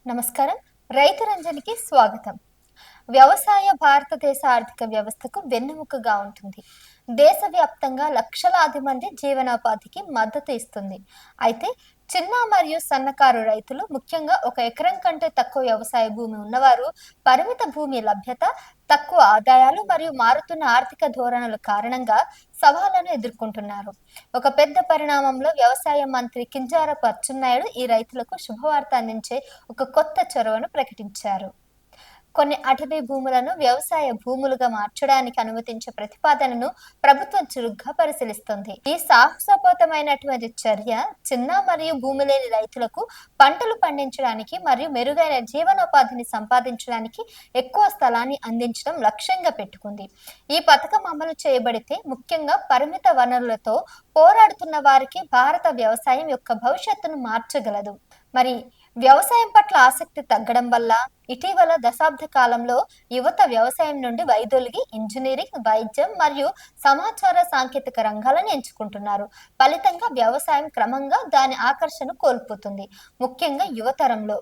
నమస్కారం. రైతు రంజనికి స్వాగతం. వ్యవసాయ భారతదేశ ఆర్థిక వ్యవస్థకు వెన్నెముకగా ఉంటుంది. దేశవ్యాప్తంగా లక్షలాది మంది జీవనోపాధికి మద్దతు ఇస్తుంది. అయితే చిన్న మరియు సన్నకారు రైతులు, ముఖ్యంగా 1 ఎకరం కంటే తక్కువ వ్యవసాయ భూమి ఉన్నవారు, పరిమిత భూమి లభ్యత, తక్కువ ఆదాయాలు మరియు మారుతున్న ఆర్థిక ధోరణుల కారణంగా సవాళ్లను ఎదుర్కొంటున్నారు. ఒక పెద్ద పరిణామంలో వ్యవసాయ మంత్రి కింజారపు అచ్చెన్నాయుడు ఈ రైతులకు శుభవార్త అందించే ఒక కొత్త చొరవను ప్రకటించారు. కొన్ని అటవీ భూములను వ్యవసాయ భూములుగా మార్చడానికి అనుమతించే ప్రతిపాదనను ప్రభుత్వం చురుగ్గా పరిశీలిస్తుంది. ఈ సాహసోపేతమైనటువంటి చర్య చిన్న మరియు భూమి లేని రైతులకు పంటలు పండించడానికి మరియు మెరుగైన జీవనోపాధిని సంపాదించడానికి ఎక్కువ స్థలాన్ని అందించడం లక్ష్యంగా పెట్టుకుంది. ఈ పథకం అమలు చేయబడితే ముఖ్యంగా పరిమిత వనరులతో పోరాడుతున్న వారికి భారత వ్యవసాయం యొక్క భవిష్యత్తును మార్చగలదు. మరి వ్యవసాయం పట్ల ఆసక్తి తగ్గడం వల్ల ఇటీవల దశాబ్ద కాలంలో యువత వ్యవసాయం నుండి వైదొలిగి ఇంజనీరింగ్, వైద్యం మరియు సమాచార సాంకేతిక రంగాలను ఎంచుకుంటున్నారు. ఫలితంగా వ్యవసాయం క్రమంగా దాని ఆకర్షణ కోల్పోతుంది, ముఖ్యంగా యువతరంలో.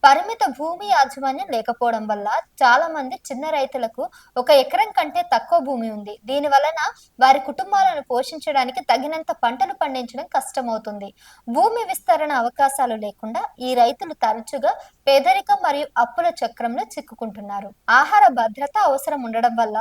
పరిమిత భూమి యాజమాన్యం లేకపోవడం వల్ల చాలా మంది చిన్న రైతులకు 1 ఎకరం కంటే తక్కువ భూమి ఉంది. దీని వలన వారి కుటుంబాలను పోషించడానికి తగినంత పంటలు పండించడం కష్టమవుతుంది. భూమి విస్తరణ అవకాశాలు లేకుండా ఈ రైతులు తరచుగా పేదరికం మరియు అప్పుల చక్రంలో చిక్కుకుంటున్నారు. ఆహార భద్రత అవసరం ఉండడం వల్ల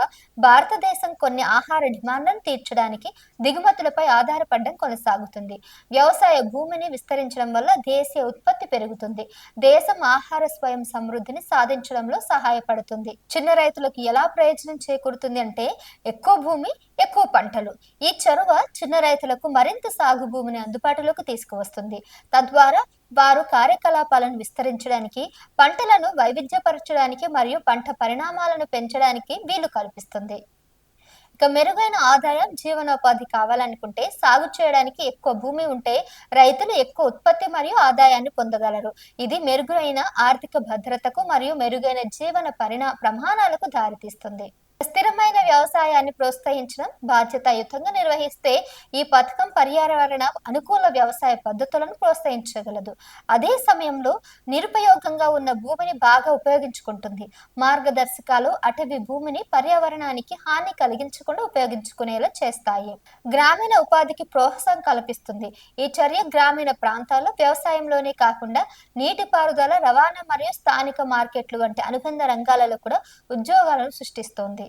భారతదేశం కొన్ని ఆహార డిమాండ్లను తీర్చడానికి దిగుమతులపై ఆధారపడడం కొనసాగుతుంది. వ్యవసాయ భూమిని విస్తరించడం వల్ల దేశీయ ఉత్పత్తి పెరుగుతుంది, దేశం ఆహార స్వయం సమృద్ధిని సాధించడంలో సహాయపడుతుంది. చిన్న రైతులకు ఎలా ప్రయోజనం చేకూరుతుంది అంటే ఎక్కువ భూమి, ఎక్కువ పంటలు. ఈ చొరవ చిన్న రైతులకు మరింత సాగు భూమిని అందుబాటులోకి తీసుకువస్తుంది. తద్వారా వారు కార్యకలాపాలను విస్తరించడానికి, పంటలను వైవిధ్యపరచడానికి మరియు పంట పరిణామాలను పెంచడానికి వీలు కల్పిస్తుంది. ఇక మెరుగైన ఆదాయం, జీవనోపాధి కావాలనుకుంటే సాగు చేయడానికి ఎక్కువ భూమి ఉంటే రైతులు ఎక్కువ ఉత్పత్తి మరియు ఆదాయాన్ని పొందగలరు. ఇది మెరుగైన ఆర్థిక భద్రతకు మరియు మెరుగైన జీవన ప్రమాణాలకు దారితీస్తుంది. స్థిరమైన వ్యవసాయాన్ని ప్రోత్సహించడం, బాధ్యతాయుతంగా నిర్వహిస్తే ఈ పథకం పర్యావరణ అనుకూల వ్యవసాయ పద్ధతులను ప్రోత్సహించగలదు. అదే సమయంలో నిరుపయోగంగా ఉన్న భూమిని బాగా ఉపయోగించుకుంటుంది. మార్గదర్శకాలు అటవీ భూమిని పర్యావరణానికి హాని కలిగించకుండా ఉపయోగించుకునేలా చేస్తాయి. గ్రామీణ ఉపాధికి ప్రోత్సాహం కల్పిస్తుంది. ఈ చర్య గ్రామీణ ప్రాంతాల్లో వ్యవసాయంలోనే కాకుండా నీటిపారుదల, రవాణా మరియు స్థానిక మార్కెట్లు వంటి అనుబంధ రంగాలలో కూడా ఉద్యోగాలను సృష్టిస్తుంది.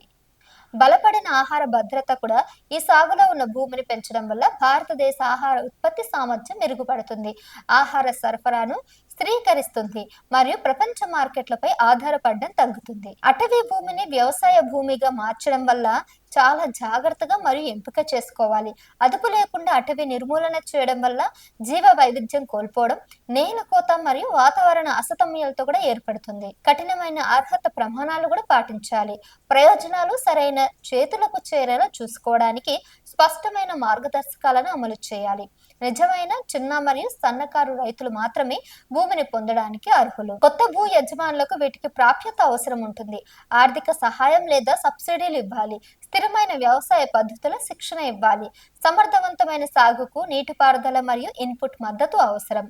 బలపడిన ఆహార భద్రత కూడా ఈ సాగులో ఉన్న భూమిని పెంచడం వల్ల భారతదేశ ఆహార ఉత్పత్తి సామర్థ్యం మెరుగుపడుతుంది, ఆహార సరఫరాను స్థిరీకరిస్తుంది మరియు ప్రపంచ మార్కెట్లపై ఆధారపడడం తగ్గుతుంది. అటవీ భూమిని వ్యవసాయ భూమిగా మార్చడం వల్ల చాలా జాగ్రత్తగా మరియు ఎంపిక చేసుకోవాలి. అదుపు లేకుండా అటవీ నిర్మూలన చేయడం వల్ల జీవ వైవిధ్యం కోల్పోవడం, నేల కోత మరియు వాతావరణ అసమతుల్యతతో కూడా ఏర్పడుతుంది. కఠినమైన అర్హత ప్రమాణాలు కూడా పాటించాలి. ప్రయోజనాలు సరైన చేతులకు చేరేలా చూసుకోవడానికి స్పష్టమైన మార్గదర్శకాలను అమలు చేయాలి. నిజమైన చిన్న మరియు సన్నకారు రైతులు మాత్రమే భూమిని పొందడానికి అర్హులు. కొత్త భూ యజమానులకు వీటికి ప్రాప్యత అవసరం ఉంటుంది. ఆర్థిక సహాయం లేదా సబ్సిడీలు ఇవ్వాలి. స్థిరమైన వ్యవసాయ పద్ధతుల శిక్షణ ఇవ్వాలి. సమర్థవంతమైన సాగుకు నీటిపారుదల మరియు ఇన్పుట్ మద్దతు అవసరం.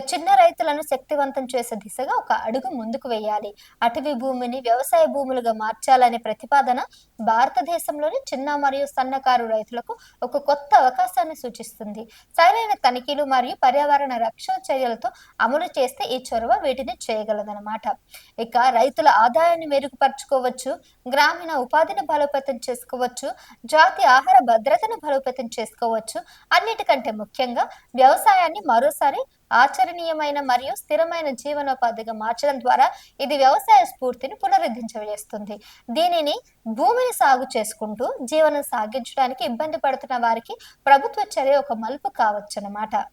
చిన్న రైతులను శక్తివంతం చేసే దిశగా ఒక అడుగు ముందుకు వేయాలి. అటవీ భూమిని వ్యవసాయ భూములుగా మార్చాలనే ప్రతిపాదన భారతదేశంలోని చిన్న మరియు సన్నకారు రైతులకు ఒక కొత్త అవకాశాన్ని సూచిస్తుంది. సరైన తనిఖీలు మరియు పర్యావరణ రక్షణ చర్యలతో అమలు చేస్తే ఈ చొరవ వీటిని చేయగలదన్నమాట. ఇక రైతుల ఆదాయాన్ని మెరుగుపరుచుకోవచ్చు, గ్రామీణ ఉపాధిని బలోపేతం చేసుకోవచ్చు, జాతీయ ఆహార భద్రతను బలోపేతం చేసుకోవచ్చు. అన్నిటికంటే ముఖ్యంగా వ్యవసాయాన్ని మరోసారి ఆచరణీయమైన మరియు స్థిరమైన జీవనోపాధిగా మార్చడం ద్వారా ఇది వ్యవసాయ స్ఫూర్తిని పునరుద్ధరించేస్తుంది. దీనిని భూమిని సాగు చేసుకుంటూ జీవనం సాగించడానికి ఇబ్బంది పడుతున్న వారికి ప్రభుత్వ చర్య ఒక మలుపు కావచ్చు అన్నమాట.